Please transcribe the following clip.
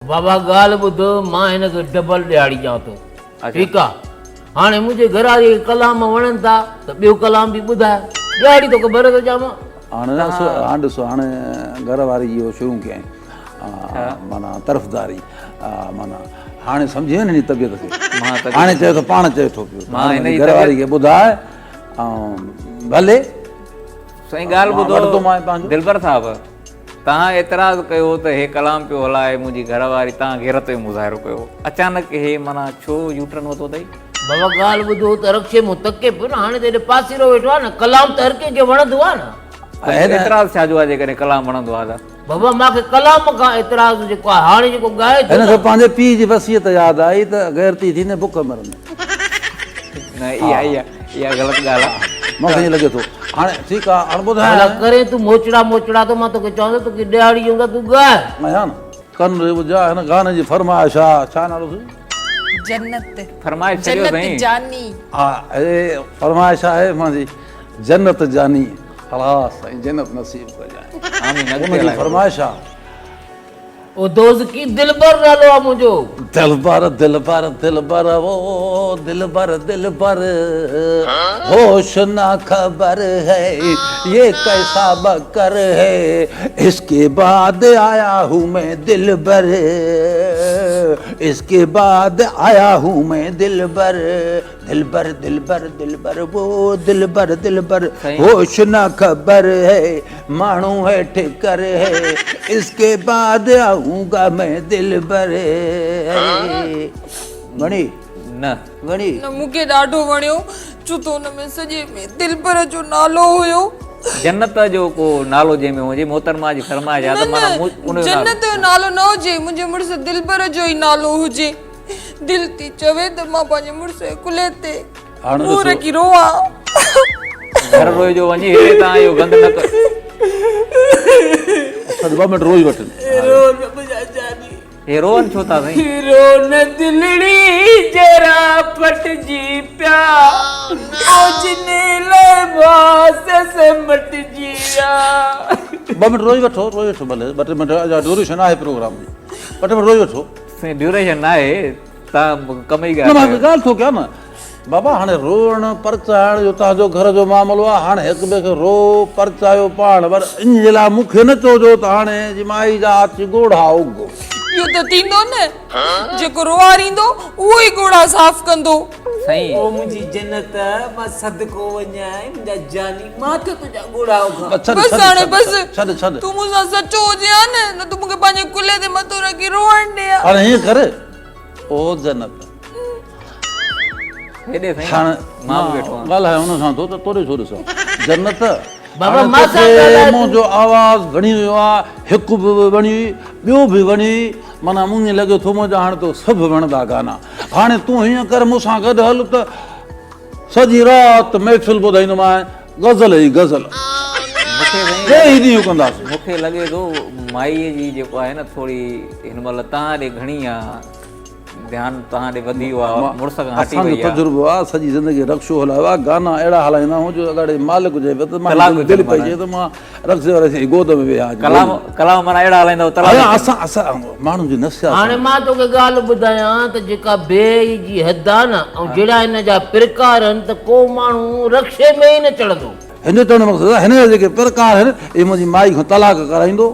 बाबा ॻाल्हि ॿुध मां हिनखे डबल ॾियारी ॾियां थो ठीकु आहे हाणे मुंहिंजे घर वारी कलाम वणनि था त ॿियो कलाम बि ॿुधाए ॾियारी तोखे भरे थो ॾियां हाणे ॾिसो हाणे घर वारी इहो शुरू कयईं माना तरफ़दारी माना हाणे सम्झी वञे नी तबियत खे हाणे चए थो पाण चए थो पियो घर वारी खे ॿुधाए ऐं भले साईं ॻाल्हि ॿुधो दिलबर साहब तव्हां एतिराज़ कयो त हे कलाम पियो हलाए मुंहिंजी घरवारी तव्हां गैरत जो मुज़ाहिरो कयो अचानक हे माना छो यूटर्न वरितो अथई बाबा ॻाल्हि ॿुधो त रक्षे मूं तके पियो न हाणे त हेॾे पासीरो वेठो आहे न कलाम त हर कंहिंखे वणंदो आहे न एतिराज़ छाजो आहे जेकॾहिं कलाम वणंदो आहे त बाबा मूंखे कलाम खां एतिराज़ जेको आहे हाणे जेको ॻाए थो हिनखे पंहिंजे पीउ जी वसियत यादि आई त गैरती थींदे बुख मरंदे न इहा ग़लति ॻाल्हि आहे मूंखे ईअं लॻे थो हाणे ठीकु आहे हाणे ॿुधाए करे तूं मोचड़ा मोचड़ा त मां तोखे चवंदो तोखे ॾियारी हूंदा तूं ॻाए मया न कन जा हिन गाने जी फरमाइश आहे छा नालो जन्नत फरमाइश जन्नत जानी हा फरमाइश आहे मुंहिंजी जन्नत जानी ख़लास साईं जन्नत नसीब कजाए उनजी फरमाइश आहे ओ दोस्त की दिलबर नालो आहे मुंहिंजो दिलबर दिलबर दिलबर वो दिलबर दिलबर होश ना खबर है ये कैसा बकर है इसके बाद आया हूँ मैं दिलबर इसके बाद आया हूँ मैं दिलबर दिलबर दिलबर दिलबर वो दिलबर दिलबर होश ना खबर है मानू है ठिकर है इसके बाद आऊंगा मैं दिलबर वणी न वणी मूंखे ॾाढो वणियो छो त हुन में सॼे में दिलबर जो नालो हुयो जन्नत जो को नालो जंहिंमें हुजे मोहतरमा जी फरमाइश आहे त माना जन्नत जो नालो न हुजे मुंहिंजे मुड़ुस दिलबर जो ई नालो हुजे दिल थी चवे त मां पंहिंजे मुड़ुस जे कुल्हे ते मुंहुं रखी रोवां घर रोई जो वञी हेॾे तव्हां इहो गंद न कर 2 मिनट रोई वठनि हे रोन छो था साईं रोन दिलड़ी जरा पटजी पिया ओ जिने लिबास से मटजी विया 2 मिनट रोई वठो भले 2 मिनट ड्यूरेशन आहे प्रोग्राम जी 2 मिनट रोई वठो साईं ड्यूरेशन आहे तव्हां कम ई ॻाल्हि थो कयां न बाबा हाणे रोअण परचाइण जो तव्हांजो घर जो मामिलो आहे हाणे हिक ॿिए खे रो परचायो पाण पर इन जे लाइ मूंखे न चइजो त हाणे जी माई जा अची ॻोढ़ा उग इहो त थींदो न जेको रोआरींदो उहो ई ॻोढ़ा साफ़ कंदो साईं ओ मुंहिंजी जन्नत मां सदको वञाए मुंहिंजा जानी मां त तुंहिंजा ॻोढ़ा उगा बस हाणे बस छॾ तूं मूंसां सचो हुजे हा न तूं मूंखे पंहिंजे कुल्हे ते मथो रखी रोअण ॾे हाणे हीअं कर ओ जन्नत हेॾे साईं मां बि वेठो आहियां ॻाल्हाए हुन सां थो त तोरे छो ॾिसां जन्नत बाबा मां सां ॻाल्हाए मुंहिंजो आवाज़ वणी वियो आहे हिकु बि वणी ॿियो बि वणी माना मूंखे लॻे थो मुंहिंजा हाणे तो सभु वणंदा गाना हाणे तूं हीअं कर मूंसां गॾु हल त सॼी राति महफ़िल ॿुधाईंदोमांइ गज़ल ई गज़ल मूंखे लॻे थो माईअ जी जेको आहे न थोरी हिन महिल तव्हां ॾे घणी आहे ध्यानु तव्हां ॾे वधी वियो आहे मुड़ुस खां हटी वई आहे तजुर्बो आहे सॼी ज़िंदगी रक्शो हलायो आहे गाना अहिड़ा हलाईंदा आहियूं जो अगरि मालिक हुजे त मां दिलि पई चए त मां रक्शे वारे गोद में विया कलाम माना अहिड़ा हलाईंदा असां माण्हुनि जी नसिया हाणे मां तोखे ॻाल्हि ॿुधायां त जेका बेई जी हद आहे न ऐं जहिड़ा हिन जा प्रकार आहिनि त को माण्हू रक्शे में ई न चढ़ंदो हिन चवण जो मक़सदु आहे हिन जा जेके प्रकार आहिनि इहे मुंहिंजी माई खां तलाक कराईंदो